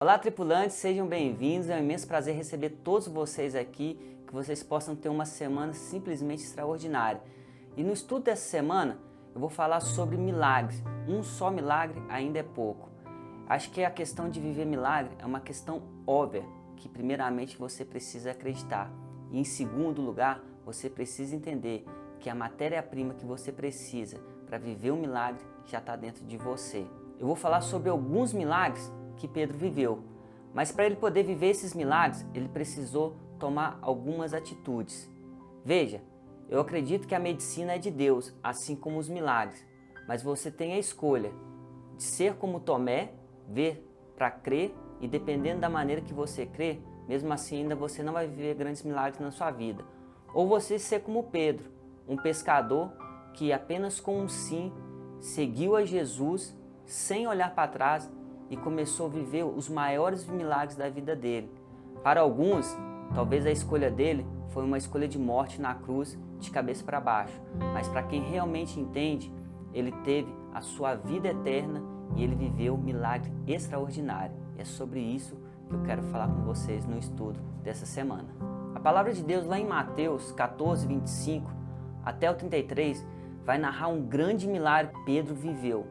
Olá, tripulantes, sejam bem-vindos. É um imenso prazer receber todos vocês aqui, que vocês possam ter uma semana simplesmente extraordinária. E no estudo dessa semana, eu vou falar sobre milagres. Um só milagre ainda é pouco. Acho que a questão de viver milagre é uma questão óbvia, que primeiramente você precisa acreditar. E em segundo lugar, você precisa entender que a matéria-prima que você precisa para viver um milagre já está dentro de você. Eu vou falar sobre alguns milagres que Pedro viveu, mas para ele poder viver esses milagres, ele precisou tomar algumas atitudes. Veja, eu acredito que a medicina é de Deus, assim como os milagres, mas você tem a escolha de ser como Tomé, ver para crer, e dependendo da maneira que você crê, mesmo assim ainda você não vai viver grandes milagres na sua vida. Ou você ser como Pedro, um pescador que apenas com um sim seguiu a Jesus sem olhar para trás e começou a viver os maiores milagres da vida dele. Para alguns, talvez a escolha dele foi uma escolha de morte na cruz, de cabeça para baixo. Mas para quem realmente entende, ele teve a sua vida eterna e ele viveu um milagre extraordinário. É sobre isso que eu quero falar com vocês no estudo dessa semana. A palavra de Deus lá em Mateus 14, 25 até o 33 vai narrar um grande milagre que Pedro viveu.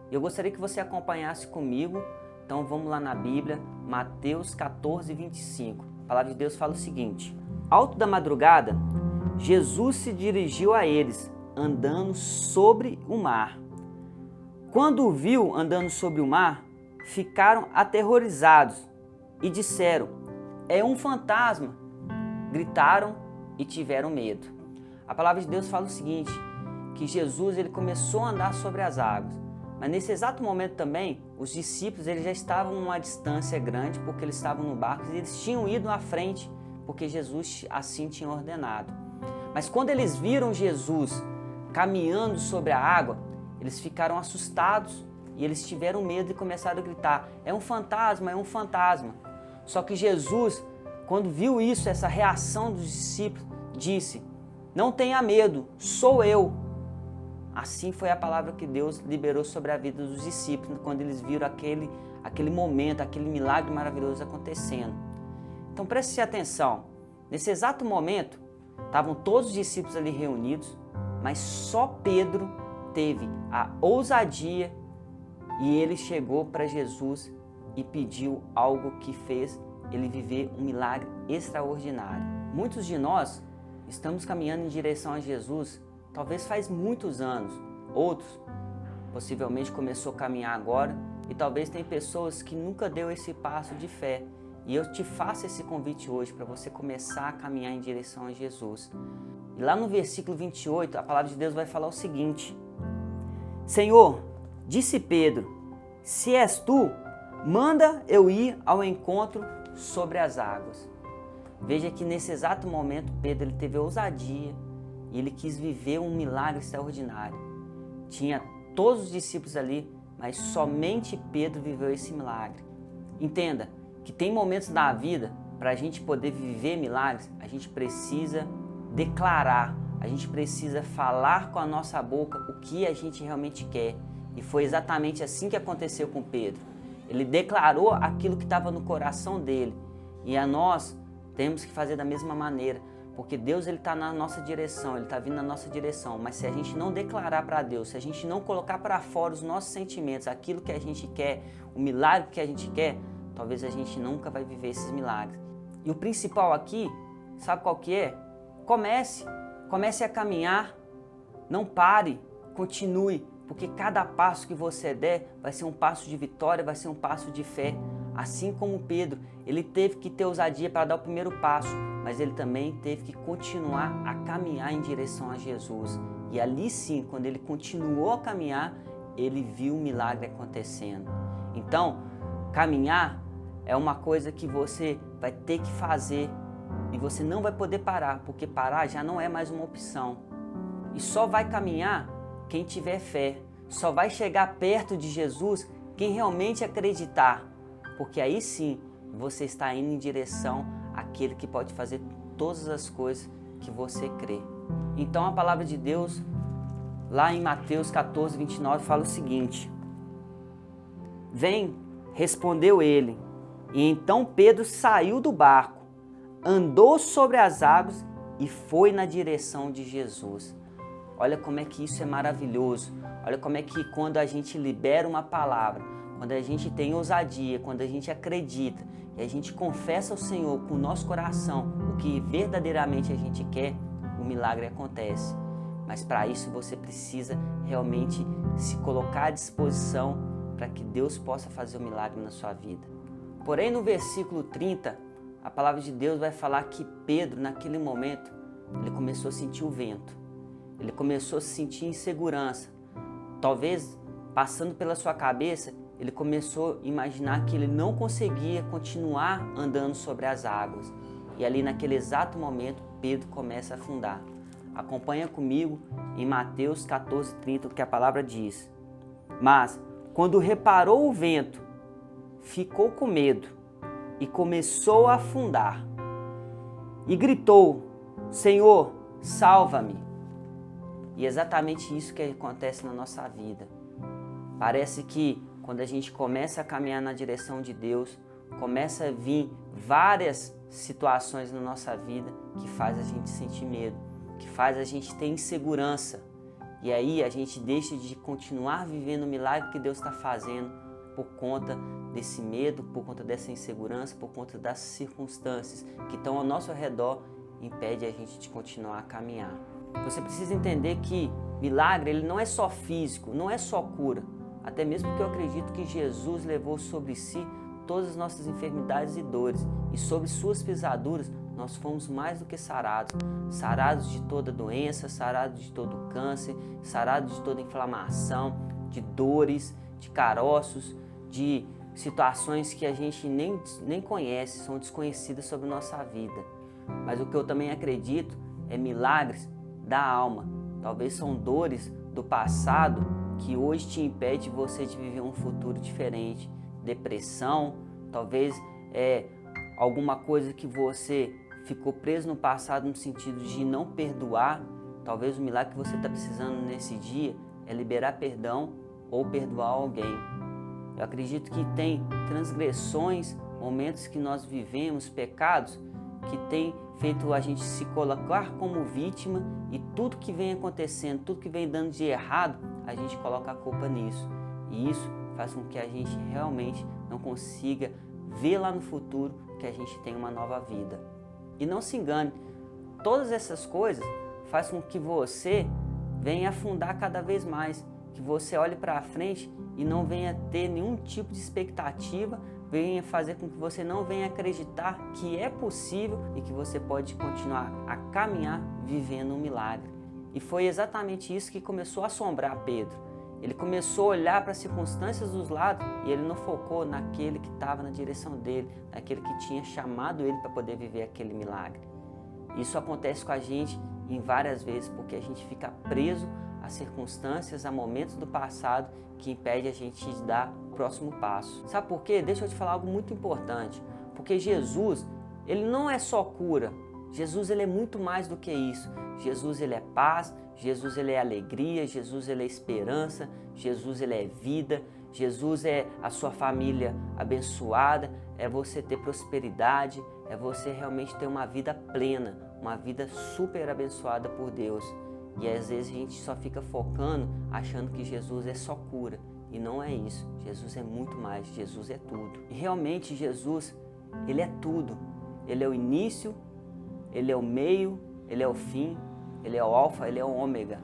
Eu gostaria que você acompanhasse comigo, então vamos lá na Bíblia, Mateus 14, 25. A palavra de Deus fala o seguinte: alto da madrugada, Jesus se dirigiu a eles, andando sobre o mar. Quando o viu andando sobre o mar, ficaram aterrorizados e disseram: é um fantasma! Gritaram e tiveram medo. A palavra de Deus fala o seguinte, que Jesus ele começou a andar sobre as águas. Mas nesse exato momento também, os discípulos eles já estavam a uma distância grande, porque eles estavam no barco e eles tinham ido à frente, porque Jesus assim tinha ordenado. Mas quando eles viram Jesus caminhando sobre a água, eles ficaram assustados e eles tiveram medo e começaram a gritar: é um fantasma, é um fantasma. Só que Jesus, quando viu isso, essa reação dos discípulos, disse: não tenha medo, sou eu. Assim foi a palavra que Deus liberou sobre a vida dos discípulos, quando eles viram aquele momento, aquele milagre maravilhoso acontecendo. Então preste atenção, nesse exato momento, estavam todos os discípulos ali reunidos, mas só Pedro teve a ousadia e ele chegou para Jesus e pediu algo que fez ele viver um milagre extraordinário. Muitos de nós estamos caminhando em direção a Jesus, talvez faz muitos anos, outros possivelmente começou a caminhar agora e talvez tem pessoas que nunca deu esse passo de fé. E eu te faço esse convite hoje para você começar a caminhar em direção a Jesus. E lá no versículo 28, a palavra de Deus vai falar o seguinte: Senhor, disse Pedro, se és tu, manda eu ir ao encontro sobre as águas. Veja que nesse exato momento Pedro ele teve ousadia e ele quis viver um milagre extraordinário. Tinha todos os discípulos ali, mas somente Pedro viveu esse milagre. Entenda que tem momentos da vida, para a gente poder viver milagres, a gente precisa declarar, a gente precisa falar com a nossa boca o que a gente realmente quer. E foi exatamente assim que aconteceu com Pedro. Ele declarou aquilo que estava no coração dele. E a nós temos que fazer da mesma maneira. Porque Deus está na nossa direção, Ele está vindo na nossa direção. Mas se a gente não declarar para Deus, se a gente não colocar para fora os nossos sentimentos, aquilo que a gente quer, o milagre que a gente quer, talvez a gente nunca vai viver esses milagres. E o principal aqui, sabe qual que é? Comece a caminhar, não pare, continue. Porque cada passo que você der vai ser um passo de vitória, vai ser um passo de fé. Assim como Pedro, ele teve que ter ousadia para dar o primeiro passo, mas ele também teve que continuar a caminhar em direção a Jesus. E ali sim, quando ele continuou a caminhar, ele viu o milagre acontecendo. Então, caminhar é uma coisa que você vai ter que fazer e você não vai poder parar, porque parar já não é mais uma opção. E só vai caminhar quem tiver fé, só vai chegar perto de Jesus quem realmente acreditar, porque aí sim você está indo em direção àquele que pode fazer todas as coisas que você crê. Então a palavra de Deus, lá em Mateus 14, 29, fala o seguinte: Vem, respondeu ele, E então Pedro saiu do barco, andou sobre as águas e foi na direção de Jesus. Olha como é que isso é maravilhoso. Olha como é que quando a gente libera uma palavra, quando a gente tem ousadia, quando a gente acredita e a gente confessa ao Senhor com o nosso coração o que verdadeiramente a gente quer, o milagre acontece. Mas para isso você precisa realmente se colocar à disposição para que Deus possa fazer o milagre na sua vida. Porém, no versículo 30, a palavra de Deus vai falar que Pedro, naquele momento, ele começou a sentir o vento. Ele começou a se sentir insegurança. Talvez, passando pela sua cabeça, ele começou a imaginar que ele não conseguia continuar andando sobre as águas. E ali, naquele exato momento, Pedro começa a afundar. Acompanha comigo em Mateus 14:30, o que a palavra diz. Mas, quando reparou o vento, ficou com medo e começou a afundar. E gritou: Senhor, salva-me! E é exatamente isso que acontece na nossa vida. Parece que quando a gente começa a caminhar na direção de Deus, começa a vir várias situações na nossa vida que faz a gente sentir medo, que faz a gente ter insegurança. E aí a gente deixa de continuar vivendo o milagre que Deus está fazendo por conta desse medo, por conta dessa insegurança, por conta das circunstâncias que estão ao nosso redor e impede a gente de continuar a caminhar. Você precisa entender que milagre ele não é só físico, não é só cura. Até mesmo porque eu acredito que Jesus levou sobre si todas as nossas enfermidades e dores. E sobre suas pisaduras nós fomos mais do que sarados. Sarados de toda doença, sarados de todo câncer, sarados de toda inflamação, de dores, de caroços, de situações que a gente nem conhece, são desconhecidas sobre nossa vida. Mas o que eu também acredito é milagres da alma. Talvez são dores do passado que hoje te impede você de viver um futuro diferente. Depressão, talvez alguma coisa que você ficou preso no passado no sentido de não perdoar. Talvez o milagre que você está precisando nesse dia é liberar perdão ou perdoar alguém. Eu acredito que tem transgressões, momentos que nós vivemos, pecados, que tem feito a gente se colocar como vítima e tudo que vem acontecendo, tudo que vem dando de errado, a gente coloca a culpa nisso. E isso faz com que a gente realmente não consiga ver lá no futuro que a gente tem uma nova vida. E não se engane, todas essas coisas fazem com que você venha afundar cada vez mais, que você olhe para frente e não venha ter nenhum tipo de expectativa, venha fazer com que você não venha acreditar que é possível e que você pode continuar a caminhar vivendo um milagre. E foi exatamente isso que começou a assombrar Pedro. Ele começou a olhar para as circunstâncias dos lados e ele não focou naquele que estava na direção dele, naquele que tinha chamado ele para poder viver aquele milagre. Isso acontece com a gente em várias vezes, porque a gente fica preso a circunstâncias, a momentos do passado que impede a gente de dar o próximo passo. Sabe por quê? Deixa eu te falar algo muito importante. Porque Jesus, ele não é só cura. Jesus, ele é muito mais do que isso. Jesus, ele é paz. Jesus, ele é alegria. Jesus, ele é esperança. Jesus, ele é vida. Jesus é a sua família abençoada. É você ter prosperidade. É você realmente ter uma vida plena. Uma vida super abençoada por Deus. E às vezes a gente só fica focando, achando que Jesus é só cura. E não é isso. Jesus é muito mais. Jesus é tudo. E realmente Jesus, ele é tudo. Ele é o início, ele é o meio, ele é o fim, ele é o alfa, ele é o ômega.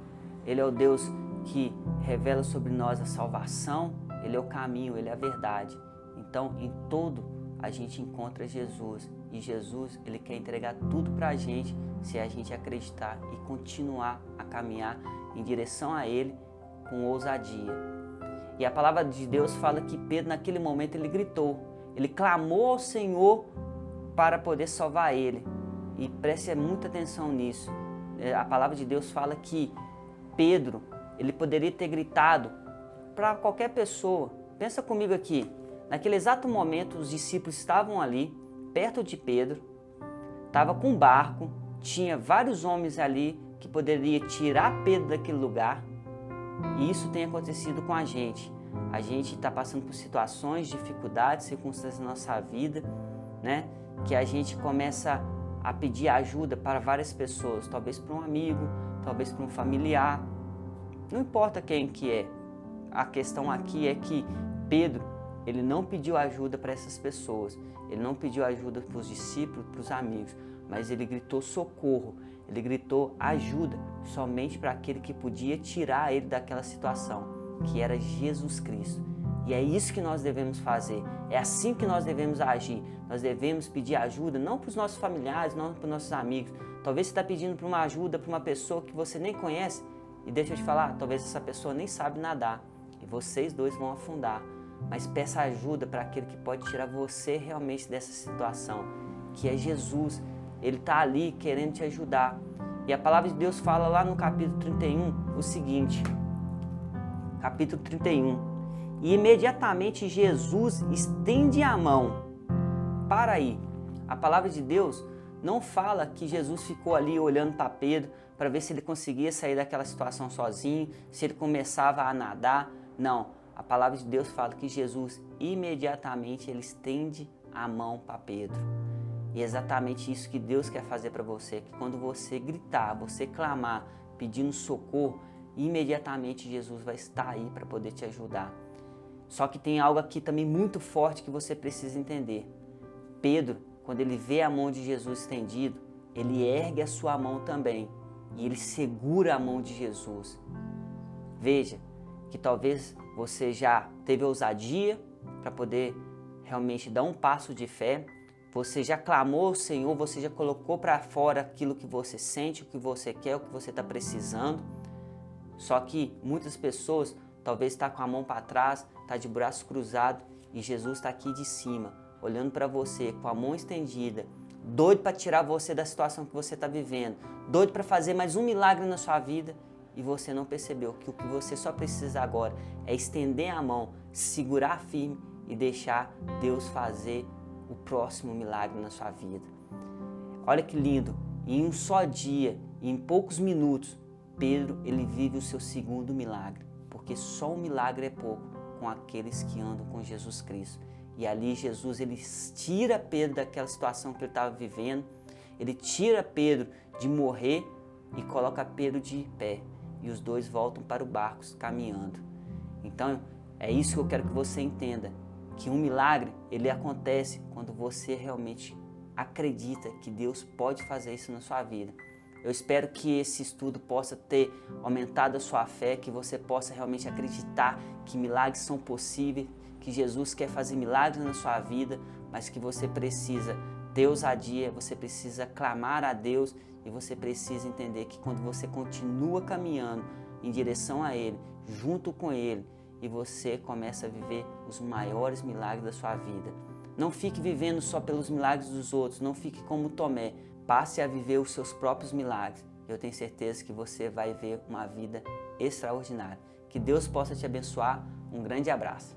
Ele é o Deus que revela sobre nós a salvação, ele é o caminho, ele é a verdade. Então, em todo a gente encontra Jesus. E Jesus, ele quer entregar tudo para a gente se a gente acreditar e continuar a caminhar em direção a ele com ousadia. E a palavra de Deus fala que Pedro, naquele momento, ele gritou. Ele clamou ao Senhor para poder salvar ele. E preste muita atenção nisso. A palavra de Deus fala que Pedro, ele poderia ter gritado para qualquer pessoa. Pensa comigo aqui. Naquele exato momento, os discípulos estavam ali, perto de Pedro, estava com um barco, tinha vários homens ali que poderiam tirar Pedro daquele lugar. E isso tem acontecido com a gente. a gente está passando por situações, dificuldades, circunstâncias na nossa vida, né? Que a gente começa a pedir ajuda para várias pessoas, talvez para um amigo, talvez para um familiar, não importa quem que é. A questão aqui é que Pedro, ele não pediu ajuda para essas pessoas, ele não pediu ajuda para os discípulos, para os amigos, mas ele gritou socorro, ele gritou ajuda somente para aquele que podia tirar ele daquela situação, que era Jesus Cristo. E é isso que nós devemos fazer, é assim que nós devemos agir. Nós devemos pedir ajuda não para os nossos familiares, não para os nossos amigos. Talvez você está pedindo para uma ajuda para uma pessoa que você nem conhece, e deixa eu te falar, talvez essa pessoa nem sabe nadar, e vocês dois vão afundar. Mas peça ajuda para aquele que pode tirar você realmente dessa situação, que é Jesus. Ele está ali querendo te ajudar. E a palavra de Deus fala lá no capítulo 31 o seguinte, capítulo 31, e imediatamente Jesus estende a mão. Para aí, a palavra de Deus não fala que Jesus ficou ali olhando para Pedro para ver se ele conseguia sair daquela situação sozinho, se ele começava a nadar. Não, a palavra de Deus fala que Jesus imediatamente ele estende a mão para Pedro. E é exatamente isso que Deus quer fazer para você, que quando você gritar, você clamar, pedindo socorro, imediatamente Jesus vai estar aí para poder te ajudar. Só que tem algo aqui também muito forte que você precisa entender. Pedro, quando ele vê a mão de Jesus estendido, ele ergue a sua mão também e ele segura a mão de Jesus. Veja que talvez você já teve ousadia para poder realmente dar um passo de fé, você já clamou ao Senhor, você já colocou para fora aquilo que você sente, o que você quer, o que você está precisando. Só que muitas pessoas talvez estão com a mão para trás, está de braço cruzado e Jesus está aqui de cima, olhando para você com a mão estendida, doido para tirar você da situação que você está vivendo, doido para fazer mais um milagre na sua vida e você não percebeu que o que você só precisa agora é estender a mão, segurar firme e deixar Deus fazer o próximo milagre na sua vida. Olha que lindo, em um só dia, em poucos minutos, Pedro ele vive o seu segundo milagre, porque só um milagre é pouco com aqueles que andam com Jesus Cristo. E ali Jesus ele tira Pedro daquela situação que ele estava vivendo, ele tira Pedro de morrer e coloca Pedro de pé. E os dois voltam para o barco caminhando. Então é isso que eu quero que você entenda, que um milagre ele acontece quando você realmente acredita que Deus pode fazer isso na sua vida. Eu espero que esse estudo possa ter aumentado a sua fé, que você possa realmente acreditar que milagres são possíveis, que Jesus quer fazer milagres na sua vida, mas que você precisa ter ousadia, você precisa clamar a Deus e você precisa entender que quando você continua caminhando em direção a Ele, junto com Ele, e você começa a viver os maiores milagres da sua vida. Não fique vivendo só pelos milagres dos outros, não fique como Tomé, passe a viver os seus próprios milagres. Eu tenho certeza que você vai ver uma vida extraordinária. Que Deus possa te abençoar. Um grande abraço.